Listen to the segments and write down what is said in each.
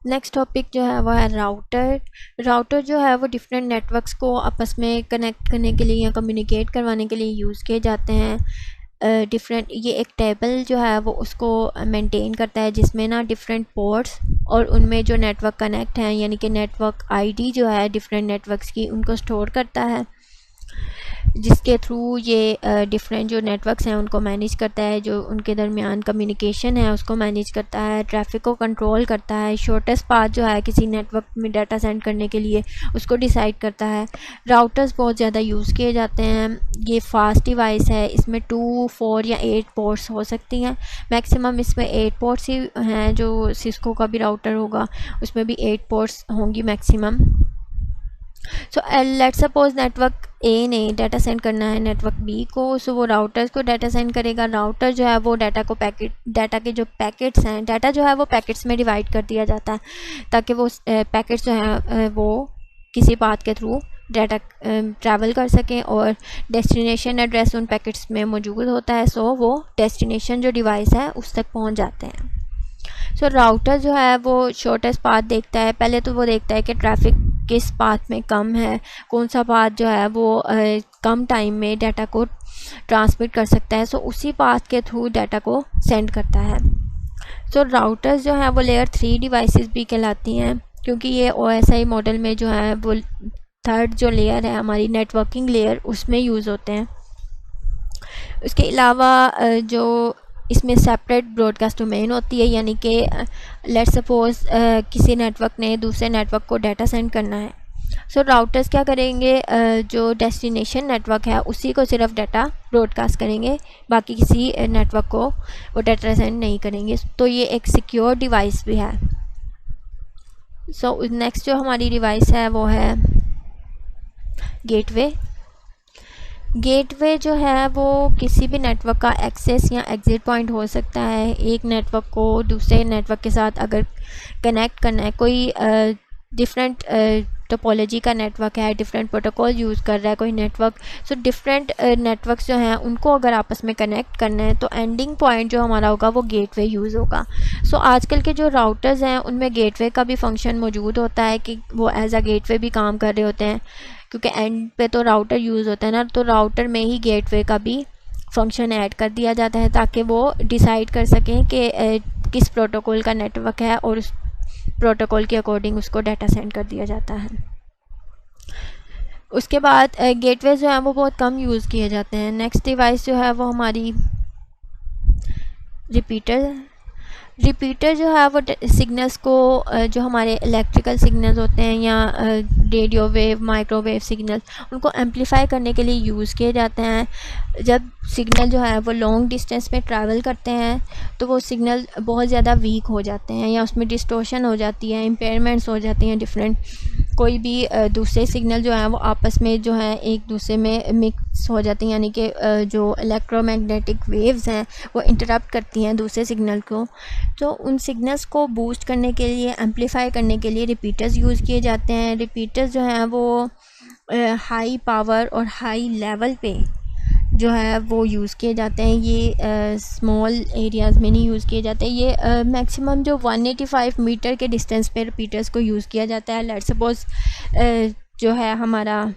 Next topic जो है वो है राउटर। राउटर जो है वो डिफरेंट नेटवर्क्स को आपस में कनेक्ट करने के लिए या कम्युनिकेट करवाने के लिए यूज़ किए जाते हैं। डिफरेंट ये एक टेबल जो है वो उसको मेंटेन करता है जिसमें ना डिफरेंट पोर्ट्स और उनमें जो नेटवर्क कनेक्ट हैं यानी कि नेटवर्क आईडी जो है डिफरेंट नेटवर्क्स की उनको स्टोर करता है, जिसके थ्रू ये डिफरेंट जो नेटवर्क्स हैं उनको मैनेज करता है, जो उनके दरमियान कम्युनिकेशन है उसको मैनेज करता है, ट्रैफिक को कंट्रोल करता है, शॉर्टेस्ट पाथ जो है किसी नेटवर्क में डाटा सेंड करने के लिए उसको डिसाइड करता है। राउटर्स बहुत ज़्यादा यूज़ किए जाते हैं। ये फास्ट डिवाइस है, इसमें 2, 4 या 8 पोर्ट्स हो सकती हैं। मैक्सिमम इसमें 8 पोर्ट्स ही हैं। जो सिस्को का भी राउटर होगा उसमें भी 8 पोर्ट्स होंगी maximum. So let's suppose network A ने डाटा सेंड करना है नेटवर्क बी को, सो वो राउटर्स को डाटा सेंड करेगा। राउटर जो है वो डाटा के जो पैकेट्स हैं, डाटा जो है वो पैकेट्स में डिवाइड कर दिया जाता है ताकि वो पैकेट्स जो हैं वो किसी पाथ के थ्रू डाटा ट्रैवल कर सकें और डेस्टिनेशन एड्रेस उन पैकेट्स में मौजूद होता है, सो वो डेस्टिनेशन जो डिवाइस है उस तक पहुंच जाते हैं। सो राउटर जो है वो शॉर्टेस्ट पाथ देखता है। पहले तो वो देखता है कि ट्रैफिक किस पाथ में कम है, कौन सा पाथ जो है वो कम टाइम में डाटा को ट्रांसमिट कर सकता है, सो उसी पाथ के थ्रू डाटा को सेंड करता है। सो राउटर्स जो है वो लेयर 3 डिवाइसेस भी कहलाती हैं क्योंकि ये OSI मॉडल में जो है वो थर्ड जो लेयर है हमारी नेटवर्किंग लेयर उसमें यूज़ होते हैं। उसके अलावा जो इसमें सेपरेट ब्रॉडकास्ट डोमेन होती है, यानी कि लेट्स सपोज किसी नेटवर्क ने दूसरे नेटवर्क को डाटा सेंड करना है। सो राउटर्स क्या करेंगे, जो डेस्टिनेशन नेटवर्क है उसी को सिर्फ डाटा ब्रॉडकास्ट करेंगे, बाकी किसी नेटवर्क को वो डाटा सेंड नहीं करेंगे। तो ये एक सिक्योर डिवाइस भी है। सो नेक्स्ट जो हमारी डिवाइस है वो है गेटवे। गेटवे जो है वो किसी भी नेटवर्क का एक्सेस या एग्ज़िट पॉइंट हो सकता है। एक नेटवर्क को दूसरे नेटवर्क के साथ अगर कनेक्ट करना है, कोई डिफरेंट टोपोलॉजी का नेटवर्क है, डिफरेंट प्रोटोकॉल यूज़ कर रहा है कोई नेटवर्क, सो डिफरेंट नेटवर्क्स जो हैं उनको अगर आपस में कनेक्ट करना है तो एंडिंग पॉइंट जो हमारा होगा वो गेटवे यूज़ होगा। सो आजकल के जो राउटर्स हैं उनमें गेटवे का भी फंक्शन मौजूद होता है कि वो एज अ गेटवे भी काम कर रहे होते हैं, क्योंकि एंड पे तो राउटर यूज़ होता है ना, तो राउटर में ही गेटवे का भी फंक्शन ऐड कर दिया जाता है ताकि वो डिसाइड कर सकें कि किस प्रोटोकॉल का नेटवर्क है और उस प्रोटोकॉल के अकॉर्डिंग उसको डाटा सेंड कर दिया जाता है। उसके बाद गेटवे जो है वो बहुत कम यूज़ किए जाते हैं। नेक्स्ट डिवाइस जो है वो हमारी रिपीटर जो है वो सिग्नल्स को जो हमारे इलेक्ट्रिकल सिग्नल्स होते हैं या रेडियो वेव, माइक्रोवेव सिग्नल, उनको एम्पलीफाई करने के लिए यूज़ किए जाते हैं। जब सिग्नल जो है वो लॉन्ग डिस्टेंस में ट्रैवल करते हैं तो वो सिग्नल बहुत ज़्यादा वीक हो जाते हैं या उसमें डिस्टोर्शन हो जाती है, इम्पेयरमेंट्स हो जाती हैं डिफरेंट। कोई भी दूसरे सिग्नल जो है वो आपस में जो है एक दूसरे में मिक्स हो जाती हैं, यानी कि जो इलेक्ट्रोमैग्नेटिक वेव्स हैं वो इंटरप्ट करती हैं दूसरे सिग्नल को। तो उन सिग्नल्स को बूस्ट करने के लिए, एम्पलीफाई करने के लिए रिपीटर्स यूज़ किए जाते हैं। रिपीटर्स जो हैं वो हाई पावर और हाई लेवल पे जो है वो यूज़ किए जाते हैं। ये स्मॉल एरियाज़ में नहीं यूज़ किए जाते। ये मैक्सिमम जो 185 मीटर के डिस्टेंस पे रिपीटर्स को यूज़ किया जाता है। लेट्स सपोज जो है हमारा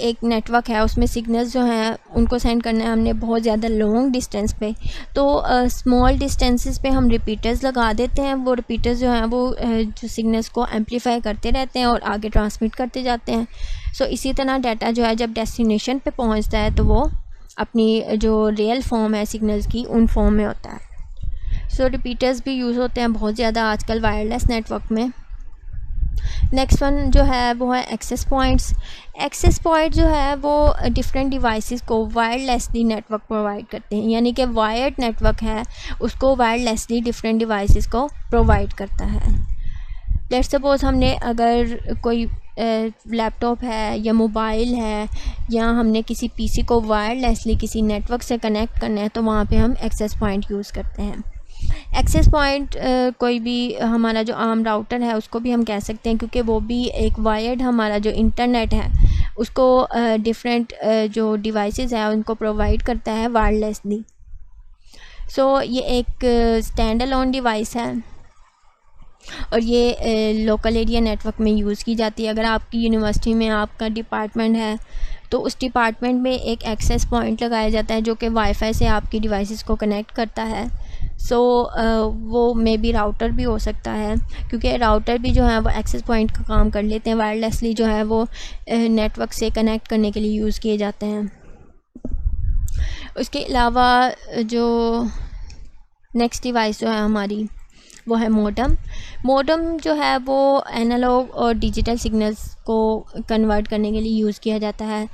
एक नेटवर्क है उसमें सिग्नल्स जो हैं उनको सेंड करना है हमने बहुत ज़्यादा लॉन्ग डिस्टेंस पे, तो स्मॉल डिस्टेंसेस पे हम रिपीटर्स लगा देते हैं। वो रिपीटर्स जो हैं वो जो सिग्नल्स को एम्पलीफाई करते रहते हैं और आगे ट्रांसमिट करते जाते हैं। सो इसी तरह डाटा जो है जब डेस्टिनेशन पे पहुंचता है तो वो अपनी जो रियल फॉर्म है सिग्नल्स की उन फॉर्म में होता है। सो रिपीटर्स भी यूज़ होते हैं बहुत ज़्यादा आजकल वायरलेस नेटवर्क में। नेक्स्ट वन जो है वो है एक्सेस पॉइंट्स। एक्सेस पॉइंट जो है वो डिफरेंट डिवाइसेस को वायरलेसली नेटवर्क प्रोवाइड करते हैं, यानी कि वायर्ड नेटवर्क है उसको वायरलेसली डिफरेंट डिवाइसेस को प्रोवाइड करता है। लेट्स सपोज हमने अगर कोई लैपटॉप है या मोबाइल है या हमने किसी पीसी को वायरलेसली किसी नेटवर्क से कनेक्ट करना है तो वहाँ पे हम एक्सेस पॉइंट यूज़ करते हैं। एक्सेस पॉइंट कोई भी हमारा जो आम राउटर है उसको भी हम कह सकते हैं, क्योंकि वो भी एक वायर्ड हमारा जो इंटरनेट है उसको डिफरेंट जो डिवाइसेस हैं उनको प्रोवाइड करता है वायरलेसली। सो ये एक स्टैंड अलोन डिवाइस है। और ये लोकल एरिया नेटवर्क में यूज़ की जाती है। अगर आपकी यूनिवर्सिटी में आपका डिपार्टमेंट है तो उस डिपार्टमेंट में एक एक्सेस पॉइंट लगाया जाता है जो कि वाईफाई से आपकी डिवाइसेस को कनेक्ट करता है। सो वो मे बी राउटर भी हो सकता है, क्योंकि राउटर भी जो है वो एक्सेस पॉइंट का काम कर लेते हैं, वायरलेसली जो है वो नेटवर्क से कनेक्ट करने के लिए यूज़ किए जाते हैं। उसके अलावा जो नेक्स्ट डिवाइस जो है हमारी वो है मोडम। मोडम जो है वो एनालॉग और डिजिटल सिग्नल्स को कन्वर्ट करने के लिए यूज़ किया जाता है।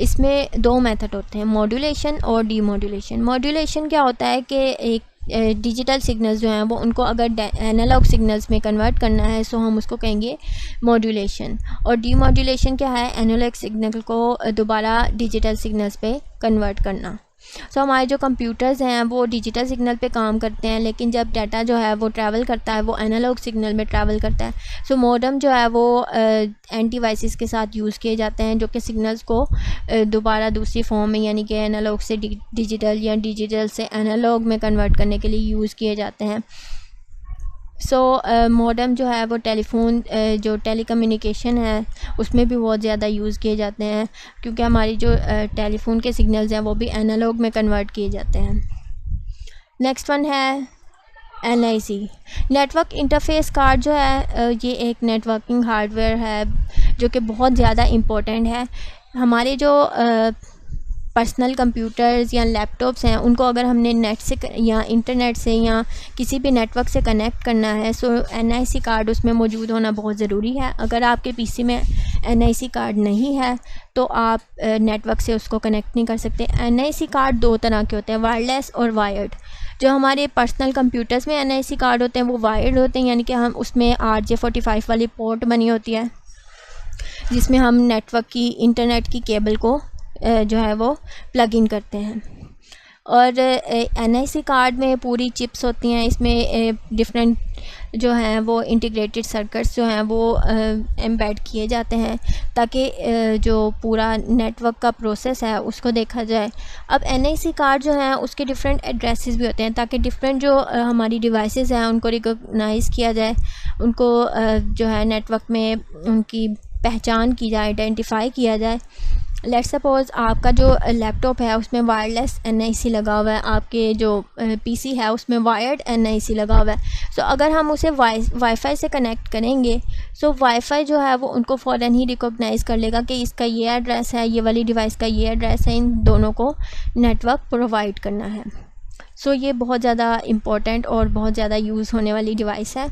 इसमें दो मेथड होते हैं, मॉड्यूलेशन और डीमॉड्यूलेशन। मॉड्यूलेशन क्या होता है कि एक डिजिटल सिग्नल्स जो हैं वो उनको अगर एनालॉग सिग्नल्स में कन्वर्ट करना है सो हम उसको कहेंगे मॉड्यूलेशन। और डीमॉड्यूलेशन क्या है, एनालॉग सिग्नल को दोबारा डिजिटल सिग्नल्स पे कन्वर्ट करना। सो हमारे जो कंप्यूटर्स हैं वो डिजिटल सिग्नल पे काम करते हैं, लेकिन जब डाटा जो है वो ट्रैवल करता है वो एनालॉग सिग्नल में ट्रैवल करता है। सो मोडम जो है वो एंटी डिवाइसेस के साथ यूज़ किए जाते हैं जो कि सिग्नल्स को दोबारा दूसरी फॉर्म में, यानी कि एनालॉग से डिजिटल या डिजिटल से एनालॉग में कन्वर्ट करने के लिए यूज़ किए जाते हैं। सो मोडम जो है वो टेलीफोन जो टेलीकम्युनिकेशन है उसमें भी बहुत ज़्यादा यूज़ किए जाते हैं, क्योंकि हमारी जो टेलीफोन के सिग्नल्स हैं वो भी एनालॉग में कन्वर्ट किए जाते हैं। नेक्स्ट वन है NIC, नेटवर्क इंटरफेस कार्ड जो है ये एक नेटवर्किंग हार्डवेयर है जो कि बहुत ज़्यादा इम्पोर्टेंट है। हमारे जो पर्सनल कंप्यूटर्स या लैपटॉप्स हैं उनको अगर हमने नेट से या इंटरनेट से या किसी भी नेटवर्क से कनेक्ट करना है सो NIC कार्ड उसमें मौजूद होना बहुत ज़रूरी है। अगर आपके PC में NIC कार्ड नहीं है तो आप नेटवर्क से उसको कनेक्ट नहीं कर सकते। NIC कार्ड दो तरह के होते हैं, वायरलेस और वायर्ड। जो हमारे पर्सनल कंप्यूटर्स में NIC कार्ड होते हैं वो वायर्ड होते हैं, यानी कि हम उसमें RJ45 वाली पोर्ट बनी होती है जिसमें हम नेटवर्क की इंटरनेट की केबल को जो है वो प्लग इन करते हैं। और NIC कार्ड में पूरी चिप्स होती हैं, इसमें डिफरेंट जो हैं वो इंटीग्रेटेड सर्किट्स जो हैं वो एम्बेड किए जाते हैं ताकि जो पूरा नेटवर्क का प्रोसेस है उसको देखा जाए। अब NIC कार्ड जो हैं उसके डिफरेंट एड्रेसेस भी होते हैं ताकि डिफरेंट जो हमारी डिवाइसेस हैं उनको रिकॉग्नाइज़ किया जाए, उनको जो है नेटवर्क में उनकी पहचान की जाए, आइडेंटिफाई किया जाए। लेट्स सपोज़ आपका जो लैपटॉप है उसमें वायरलेस NIC लगा हुआ है, आपके जो PC है उसमें वायर्ड NIC लगा हुआ है। सो अगर हम उसे वाईफाई से कनेक्ट करेंगे सो वाईफाई जो है वो उनको फ़ौरन ही रिकॉग्नाइज़ कर लेगा कि इसका ये एड्रेस है, ये वाली डिवाइस का ये एड्रेस है, इन दोनों को नेटवर्क प्रोवाइड करना है। सो ये बहुत ज़्यादा इम्पोर्टेंट और बहुत ज़्यादा यूज़ होने वाली डिवाइस है।